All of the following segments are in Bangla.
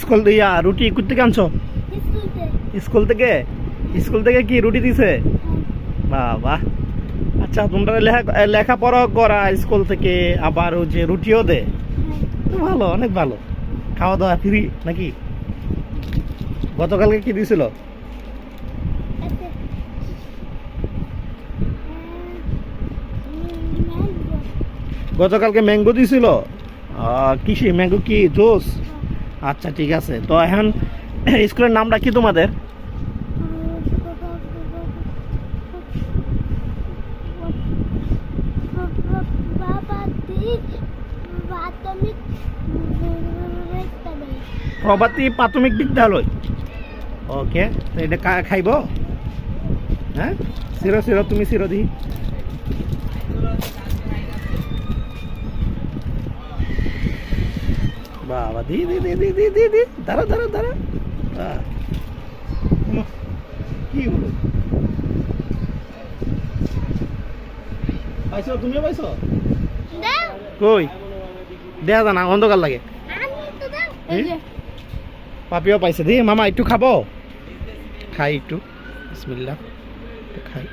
স্কুল দিয়া রুটি কোথেকে আনছো? স্কুল থেকে। স্কুল থেকে কি রুটি দিছে? বাবা, আচ্ছা তোমরা লেখাপড়া করা স্কুল থেকে, আবার ও যে রুটিও দে, ভালো, অনেক ভালো। খাওয়া দাওয়া ফ্রি নাকি? গতকালকে কি দিছিল? গতকালকে ম্যাঙ্গো দিছিল। কিসে ম্যাঙ্গো? কি জুস? আচ্ছা ঠিক আছে। তো এখন স্কুলের নামটা কি তোমাদের? প্রভাতী প্রাথমিক বিদ্যালয়। ওকে, তো এটা খাইব? হ্যাঁ, সিরো সিরো, তুমি সিরো দি। বাবা, দি দি দি দি দি দি দি, দাঁড়া দাঁড়া দাঁড়া। কি হলো? পাইছো? তুমিও পাইছো? কই দেয়া জানা, অন্ধকার লাগে। পাপিও পাইছে। দি মামা একটু খাবো? খাই একটু, বিসমিল্লাহ, খাই।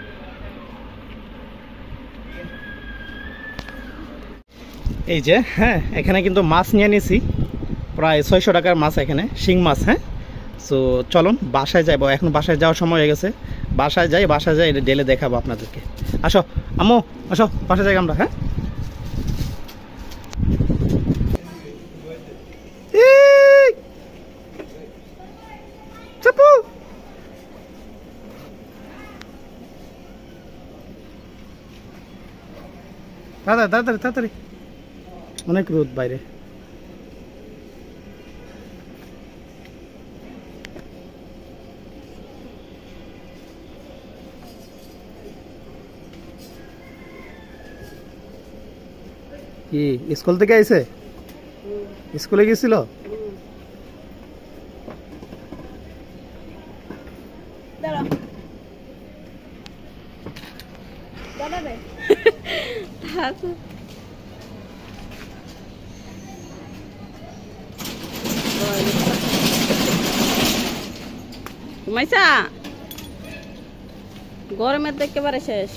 এই যে, হ্যাঁ, এখানে কিন্তু মাছ নিয়ে নিয়েছি, প্রায় 600 টাকার মাছ এখানে, শিং মাছ। হ্যাঁ, সো চলুন বাসায় যাবো। এখন বাসায় যাওয়ার সময় হয়ে গেছে। বাসায় যাই, বাসায় যাই এটা ডেলে দেখাবো আপনাদেরকে। আসো আম্মু, আসো বাসায় যাই আমরা। হ্যাঁ, তাড়াতাড়ি তাড়াতাড়ি তাড়াতাড়ি, অনেক রোদ বাইরে। কি স্কুল থেকে আইছে? স্কুলে গেছিল? ঘুমাইছা? গরমের তো একেবারে শেষ।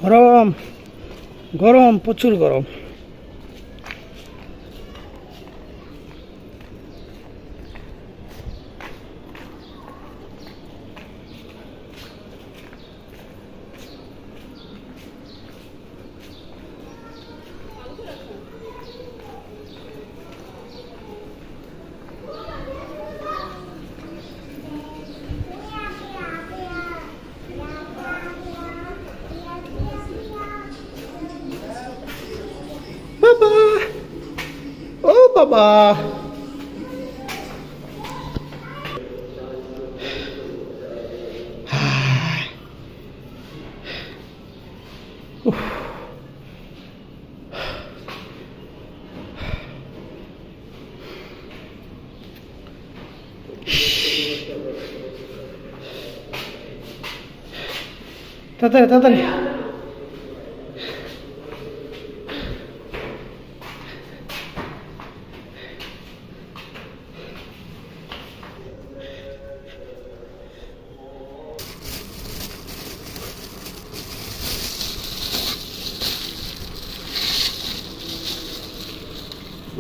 গরম গরম, প্রচুর গরম। বাবা, ও বাবা, তাড়াতাড়ি তাড়াতাড়ি।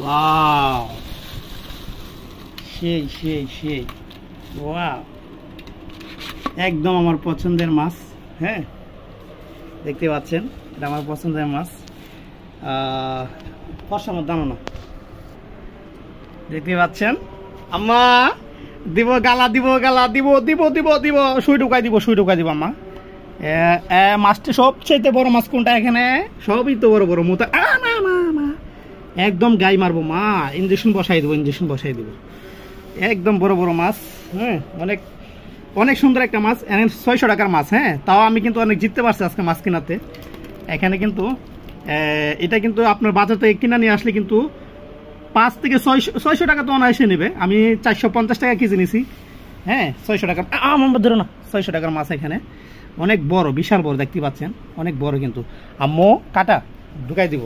ওয়াও, সেই সেই সেই, ওয়াও, একদম আমার পছন্দের মাছ। হ্যাঁ, দেখতে পাচ্ছেন, এটা আমার পছন্দের মাছ। ফর্সার দানো না, দেখতে পাচ্ছেন। আম্মা দিব গালা, দিব গালা, দিব দিব দিব দিব, সুই ঢুকাই দিব, সুই ঢুকাই দিব। আম্মা, মাছটা সবচেয়ে বড় মাছ কোনটা এখানে? সবই তো বড় বড় মোটা। একদম গাই মারবো মা, ইঞ্জেকশন বসাই দেবো, ইঞ্জেকশন বসাই দেবো। একদম বড় বড় মাছ। হ্যাঁ, অনেক অনেক সুন্দর একটা মাছ। 600 টাকার মাছ। হ্যাঁ, তাও আমি কিন্তু অনেক জিততে পারছি আজকে মাছ কেনাতে। এখানে কিন্তু এটা কিন্তু আপনার বাজার থেকে কিনা নিয়ে আসলে কিন্তু 5 থেকে 600 টাকা তো অনায়াসে নেবে। আমি 450 টাকা কেজি নিছি। হ্যাঁ 600 টাকা আমার ধরো না, 600 টাকার মাছ এখানে অনেক বড়, বিশাল বড় দেখতে পাচ্ছেন, অনেক বড়। কিন্তু আম্মু কাটা ঢুকাই দিব।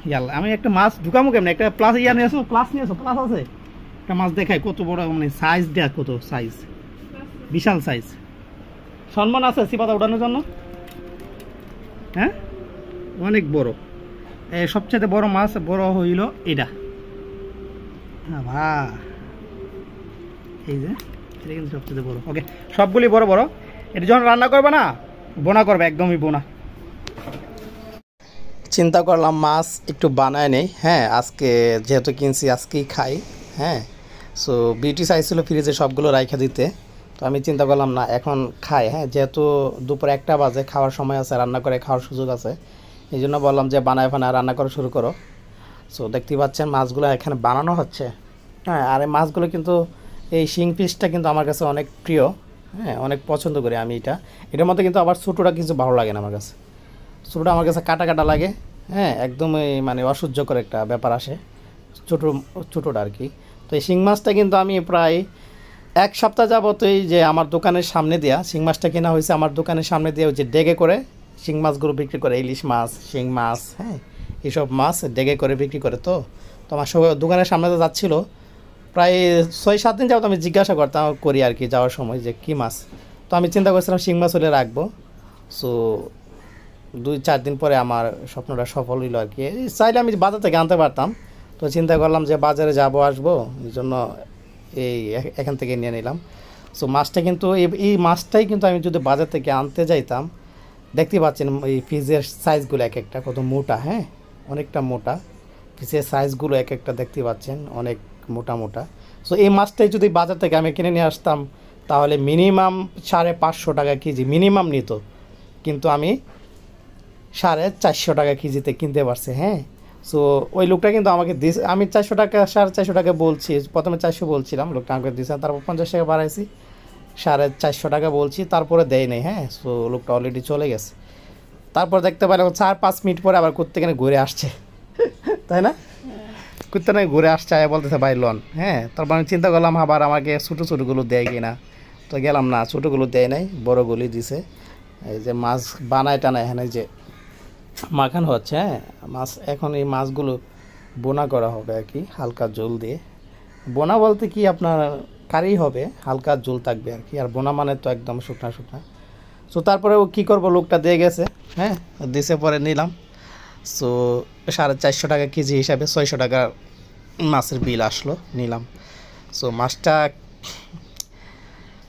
ইয়াল্লা আমি একটা মাছ ঢুকামো কেমন, একটা প্লাস নিয়ে আসো, প্লাস আছে একটা মাছ দেখাই কত বড়, মানে সাইজ দেখ কত সাইজ, বিশাল সাইজ। সম্মান আছে সিপাতা ওঠানোর জন্য। হ্যাঁ অনেক বড়। সবচেয়ে বড় মাছ বড় হইল এটা। হ্যাঁ এই যে এটা কিন্তু সবচেয়ে বড়। ওকে সবগুলি বড় বড়। এটা যখন রান্না করবে না, বোনা করবে, একদমই বোনা। চিন্তা করলাম মাছ একটু বানায় নেই। হ্যাঁ আজকে যেহেতু কিনছি আজকেই খাই। হ্যাঁ সো বিউটি চাইছিল ফ্রিজে সবগুলো রাইখা দিতে, তো আমি চিন্তা করলাম না এখন খাই। হ্যাঁ যেহেতু দুপুর 1টা বাজে, খাওয়ার সময় আছে, রান্না করে খাওয়ার সুযোগ আছে, এই জন্য বললাম যে বানায় রান্না করা শুরু করো। সো দেখতেই পাচ্ছেন মাছগুলো এখানে বানানো হচ্ছে। হ্যাঁ আর এই মাছগুলো কিন্তু এই শিং পিসটা কিন্তু আমার কাছে অনেক প্রিয়। হ্যাঁ অনেক পছন্দ করি আমি এটার মধ্যে। কিন্তু আবার ছোটোটা কিছু ভালো লাগে না আমার কাছে, ছোটোটা আমার কাছে কাটা কাটা লাগে। হ্যাঁ একদমই মানে অসহ্যকর একটা ব্যাপার আসে ছোটোটা আর কি। তো এই শিং মাছটা কিন্তু আমি প্রায় 1 সপ্তাহ যাবতই যে আমার দোকানের সামনে দেওয়া শিং মাছটা কেনা হয়েছে, আমার দোকানের সামনে দিয়ে যে ডেগে করে শিং মাছগুলো বিক্রি করে, ইলিশ মাছ, শিং মাছ, হ্যাঁ এইসব মাছ ডেগে করে বিক্রি করে। তো আমার দোকানের সামনে তো যাচ্ছিলো প্রায় 6-7 দিন যাবত আমি জিজ্ঞাসা করতাম করি আর কি যাওয়ার সময় যে কী মাছ। তো আমি চিন্তা করছিলাম শিং মাছ হলে রাখবো। সো 2-4 দিন পরে আমার স্বপ্নটা সফল হইল আর কি। চাইলে আমি বাজার থেকে আনতে পারতাম, তো চিন্তা করলাম যে বাজারে যাবো আসবো, এই জন্য এখান থেকে নিয়ে নিলাম। সো মাছটা কিন্তু এই মাছটাই কিন্তু আমি যদি বাজার থেকে আনতে যাইতাম, দেখতে পাচ্ছেন এই ফিজের সাইজগুলো এক একটা কত মোটা। হ্যাঁ অনেকটা মোটা ফিজের সাইজগুলো এক একটা দেখতে পাচ্ছেন, অনেক মোটা মোটা। সো এই মাছটাই যদি বাজার থেকে আমি কিনে নিয়ে আসতাম তাহলে মিনিমাম 550 টাকা কেজি মিনিমাম নিত, কিন্তু আমি 450 টাকা কেজিতে কিনতে পারছি। হ্যাঁ সো ওই লোকটা কিন্তু আমাকে দিয়েছে, আমি 400 টাকা 450 টাকা বলছি, প্রথমে 400 বলছিলাম, লোকটা আমাকে দিয়েছে, তারপর 50 টাকা বাড়াইছি, 450 টাকা বলছি, তারপরে দেয় নেই। হ্যাঁ সো লোকটা অলরেডি চলে গেছে। তারপর দেখতে পেলাম 4-5 মিনিট পরে আবার কোত্থেকে ঘুরে আসছে, তাই না? কোত্থেকে ঘুরে আসছে বলতেছে ভাই লন। হ্যাঁ তারপর আমি চিন্তা করলাম আবার আমাকে ছোটো ছোটোগুলো দেয় কি না, তো গেলাম না, ছোটোগুলো দেয় নাই, বড়োগুলি দিছে। এই যে মাছ বানায় টানায় এখানে যে মাখানো হচ্ছে। হ্যাঁ মাছ এখন এই মাছগুলো বোনা করা হবে আর কি, হালকা জল দিয়ে। বোনা বলতে কি আপনার কারি হবে, হালকা জল থাকবে আর কি, আর বোনা মানে তো একদম শুকনা শুকনা। সো তারপরে ও কী করবো, লোকটা দিয়ে গেছে। হ্যাঁ দিছে পরে নিলাম। সো 450 টাকা কেজি হিসাবে 600 টাকার মাছের বিল আসলো, নিলাম। সো মাছটা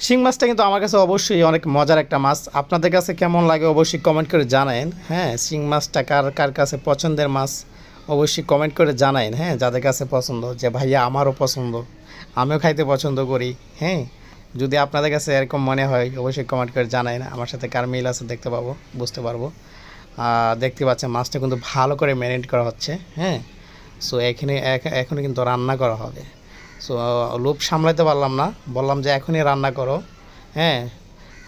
শিং মাছটা কিন্তু আমার কাছে অবশ্যই অনেক মজার একটা মাছ। আপনাদের কাছে কেমন লাগে অবশ্যই কমেন্ট করে জানায়েন। হ্যাঁ শিং মাছটা কার কাছে পছন্দের মাছ অবশ্যই কমেন্ট করে জানায়েন। হ্যাঁ যাদের কাছে পছন্দ, যে ভাইয়া আমারও পছন্দ, আমিও খাইতে পছন্দ করি। হ্যাঁ যদি আপনাদের কাছে এরকম মনে হয় অবশ্যই কমেন্ট করে জানায়েন, আমার সাথে কার মিল আছে দেখতে পাবো, বুঝতে পারবো। দেখতে পাচ্ছেন মাছটা কিন্তু ভালো করে ম্যারিনেট করা হচ্ছে। হ্যাঁ সো এখনই কিন্তু রান্না করা হবে। সো লোভ সামলাতে পারলাম না, বললাম যে এখনই রান্না করো। হ্যাঁ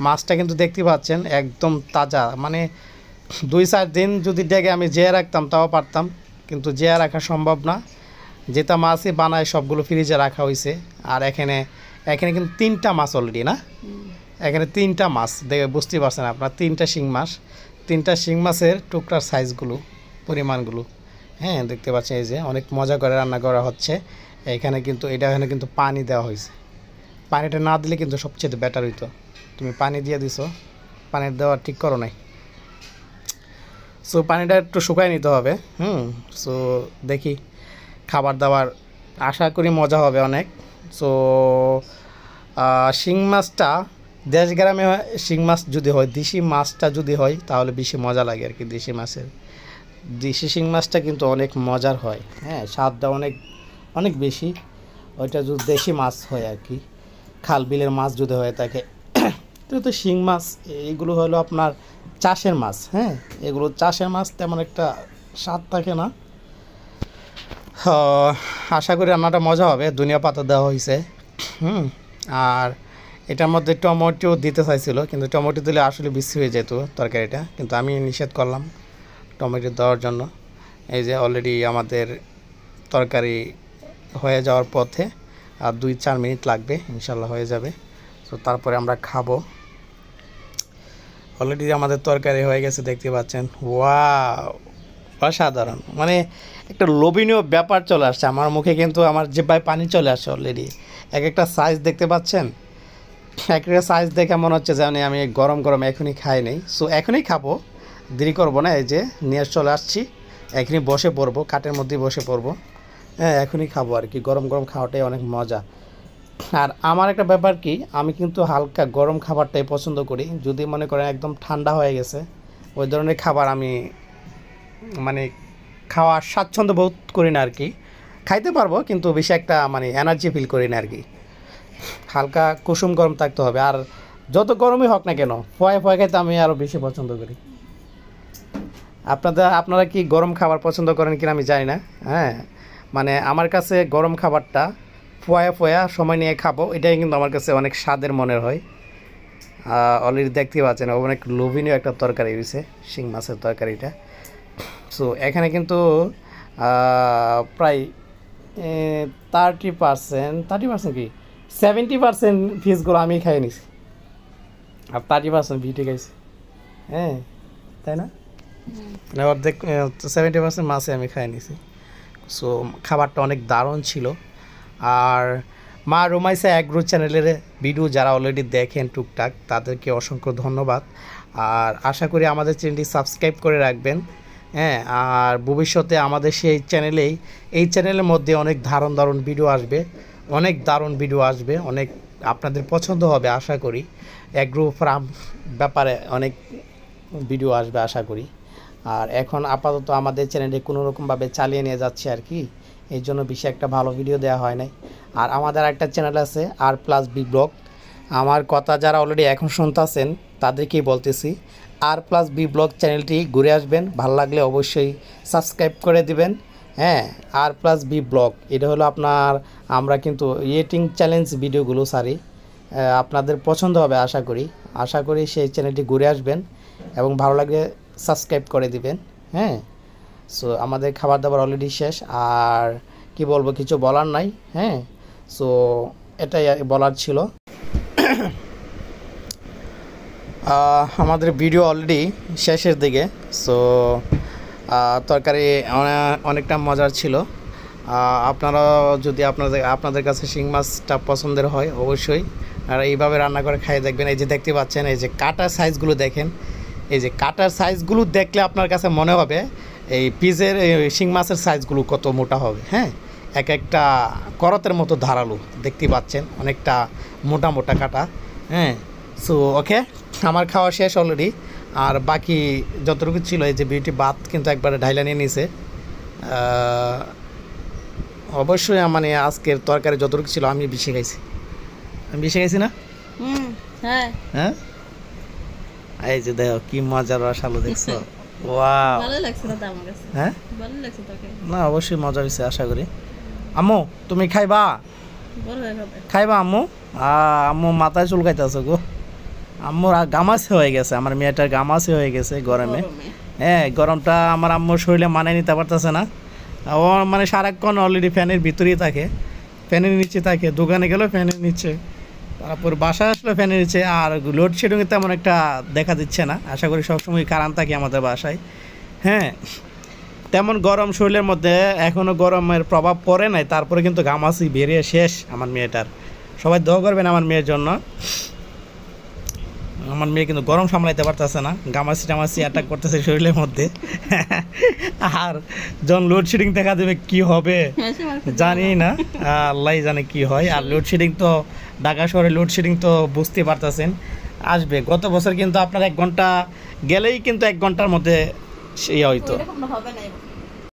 মাছটা কিন্তু দেখতে পাচ্ছেন একদম তাজা, মানে 2-4 দিন যদি ডেকে আমি জিয়ে রাখতাম তাও পারতাম, কিন্তু জিয়ে রাখা সম্ভব না। যেটা মাছই বানায় সবগুলো ফ্রিজে রাখা হয়েছে। আর এখানে কিন্তু 3টা মাছ অলরেডি, না এখানে 3টা মাছ দেখে বুঝতে পারছেন আপনার, 3টা শিং মাছ, 3টা শিং মাছের টুকরার সাইজগুলো, পরিমাণগুলো। হ্যাঁ দেখতে পাচ্ছেন এই যে অনেক মজা করে রান্না করা হচ্ছে। এখানে কিন্তু পানি দেওয়া হয়েছে, পানিটা না দিলে কিন্তু সবচেয়ে বেটার হইতো। তুমি পানি দিয়ে দিছো, পানি দেওয়া ঠিক করো নাই। সো পানিটা একটু শুকায় নিতে হবে। সো দেখি খাবার দাবার আশা করি মজা হবে অনেক। সো শিং মাছটা দেশ গ্রামে শিং মাছ যদি হয়, দেশি মাছটা যদি হয় তাহলে বেশি মজা লাগে আর কি। দেশি শিং মাছটা কিন্তু অনেক মজার হয়। হ্যাঁ স্বাদটা অনেক বেশি, ওইটা যদি দেশি মাছ হয় আর কি, খাল বিলের মাছ যদি হয়ে থাকে। তো শিং মাছ এইগুলো হলো আপনার চাষের মাছ। হ্যাঁ এগুলো চাষের মাছ, তেমন একটা স্বাদ থাকে না। আশা করি রান্নাটা মজা হবে। ধনিয়া পাতা দেওয়া হয়েছে। আর এটার মধ্যে টমেটো দিতে চাইছিল, কিন্তু টমেটো দিলে আসলে বিশ্রী হয়ে যেত তরকারিটা, কিন্তু আমি নিষেধ করলাম টমেটো দেওয়ার জন্য। এই যে অলরেডি আমাদের তরকারি হয়ে যাওয়ার পথে, আর 2-4 মিনিট লাগবে, ইনশাল্লাহ হয়ে যাবে। তো তারপরে আমরা খাবো। অলরেডি আমাদের তরকারি হয়ে গেছে, দেখতে পাচ্ছেন। ওয়াও, অসাধারণ, মানে একটা লোভনীয় ব্যাপার চলে আসছে আমার মুখে, কিন্তু আমার জিহ্বায় পানি চলে আসছে অলরেডি। এক একটা সাইজ দেখতে পাচ্ছেন, এক একটা সাইজ দেখে মনে হচ্ছে যে আমি গরম গরম এখনই খাই নেই। সো এখনই খাবো, দেরি করবো না। এই যে নিয়ে চলে আসছি, এখনই বসে পড়বো, কাঠের মধ্যেই বসে পড়বো। হ্যাঁ, এখনই খাবো আর কি। গরম গরম খাওয়াটাই অনেক মজা। আর আমার একটা ব্যাপার কি, আমি কিন্তু হালকা গরম খাবারটাই পছন্দ করি। যদি মনে করেন একদম ঠান্ডা হয়ে গেছে, ওই ধরনের খাবার আমি মানে খাওয়ার স্বাচ্ছন্দ্য বোধ করি না আর কি। খাইতে পারবো, কিন্তু বেশি একটা মানে এনার্জি ফিল করি না আর কি। হালকা কুসুম গরম থাকতে হবে, আর যত গরমই হোক না কেন, ফয়ে ফয়ে খাইতে আমি আরও বেশি পছন্দ করি। আপনারা কি গরম খাবার পছন্দ করেন কিনা আমি জানি না। হ্যাঁ, মানে আমার কাছে গরম খাবারটা ফয়া ফয়া সময় নিয়ে খাবো, এটাই কিন্তু আমার কাছে অনেক স্বাদের মনে হয়। অলরেডি দেখতে পাচ্ছেন অনেক লোভনীয় একটা তরকারি হয়েছে, শিং মাছের তরকারিটা। সো এখানে কিন্তু প্রায় 30% কি 70% ফিসগুলো আমি খাই নিছি, আর 30% ভিটে খাইছি। হ্যাঁ, তাই না? অর্ধেক 70% মাছে আমি খাই নিছি। সো খাবারটা অনেক দারুণ ছিল। আর মা রুমাইসা অ্যাগ্রো চ্যানেলের ভিডিও যারা অলরেডি দেখেন টুকটাক, তাদেরকে অসংখ্য ধন্যবাদ। আর আশা করি আমাদের চ্যানেলটি সাবস্ক্রাইব করে রাখবেন। হ্যাঁ, আর ভবিষ্যতে আমাদের সেই চ্যানেলেই, এই চ্যানেলের মধ্যে অনেক দারুণ ভিডিও আসবে, অনেক দারুণ ভিডিও আসবে, অনেক আপনাদের পছন্দ হবে আশা করি। অ্যাগ্রো ফার্ম ব্যাপারে অনেক ভিডিও আসবে আশা করি। আর এখন আপাতত আমাদের চ্যানেলটি কোনোরকমভাবে চালিয়ে নিয়ে যাচ্ছে আর কি, এই জন্য বেশি একটা ভালো ভিডিও দেওয়া হয় নাই। আর আমাদের একটা চ্যানেল আছে R+B ব্লগ। আমার কথা যারা অলরেডি এখন শুনতেছেন তাদেরকেই বলতেছি, R+B ব্লগ চ্যানেলটি ঘুরে আসবেন, ভালো লাগলে অবশ্যই সাবস্ক্রাইব করে দিবেন। হ্যাঁ, R+B ব্লগ, এটা হলো আমরা কিন্তু ইয়েটিং চ্যালেঞ্জ ভিডিওগুলো সারি, আপনাদের পছন্দ হবে আশা করি সেই চ্যানেলটি ঘুরে আসবেন এবং ভালো লাগলে সাবস্ক্রাইব করে দিবেন। হ্যাঁ, সো আমাদের খাবার দাবার অলরেডি শেষ, আর কি বলবো, কিছু বলার নাই। হ্যাঁ, সো এটাই বলার ছিল। আমাদের ভিডিও অলরেডি শেষের দিকে। সো তরকারি অনেকটা মজার ছিল। আপনারা যদি আপনাদের কাছে শিং মাছটা পছন্দের হয়, অবশ্যই আর এইভাবে রান্না করে খাইয়ে দেখবেন। এই যে দেখতে পাচ্ছেন, এই যে কাটার সাইজগুলো দেখেন, এই যে কাটার সাইজগুলো দেখলে আপনার কাছে মনে হবে এই পিসের শিং মাছের সাইজগুলো কত মোটা হবে। হ্যাঁ, এক একটা করতের মতো ধারালো, দেখতে পাচ্ছেন অনেকটা মোটা মোটা কাটা। হ্যাঁ, সো ওকে, আমার খাওয়া শেষ অলরেডি, আর বাকি যতটুকু ছিল, এই যে বিউটি ভাত কিন্তু একবারে ঢাইলা নিয়ে নিছে। অবশ্যই মানে আজকের তরকারি যতটুকু ছিল আমি বেশি খাইছি না? হ্যাঁ হ্যাঁ, এই যে দেখো কি মজার রসালো, দেখছো? ওয়াও, ভালো লাগছে না আমার কাছে। হ্যাঁ, ভালো লাগছে তোকে। না অবশ্যই মজা হয়েছে আশা করি। আম্মু তুমি খাইবা? বড় হয়ে যাবে। খাইবা আম্মু? আম্মু মাথায় চুলকাইতেছে গো। আম্মুর গামাসে হয়ে গেছে, আমার মেয়েটার গামাসে হয়ে গেছে গরমে। হ্যাঁ, গরমটা আমার আম্মুর শরীরে মানায় নিতে পারতেছে না। ও মানে সারাক্ষণ অলরেডি ফ্যানের ভিতরেই থাকে, ফ্যানের নিচে থাকে, দোকানে গেলেও ফ্যানের নিচে, তারপর বাসায় আসলে ফ্যানের নিচে। আর লোডশেডিং তেমন একটা দেখা দিচ্ছে না, আশা করি সবসময় কারেন্ট থাকে আমাদের বাসায়। হ্যাঁ, তেমন গরম শরীরের মধ্যে এখনও গরমের প্রভাব পড়ে নাই, তারপরে কিন্তু গামাসি বেরিয়ে শেষ আমার মেয়েটার। সবাই দোয়া করবেন আমার মেয়ের জন্য। আমার মেয়ে কিন্তু গরম সামলাইতে পারতেছে না, গামাসি টামাসি অ্যাটাক করতেছে শরীরের মধ্যে। আর যখন লোডশেডিং দেখা দেবে কি হবে জানি না, আল্লাহ জানে কি হয়। আর লোডশেডিং তো ঢাকা শহরে লোডশেডিং তো বুঝতে পারতেছেন আসবে। গত বছর কিন্তু আপনার 1 ঘন্টা গেলেই কিন্তু 1 ঘন্টার মধ্যে সেই হয়তো হবে না।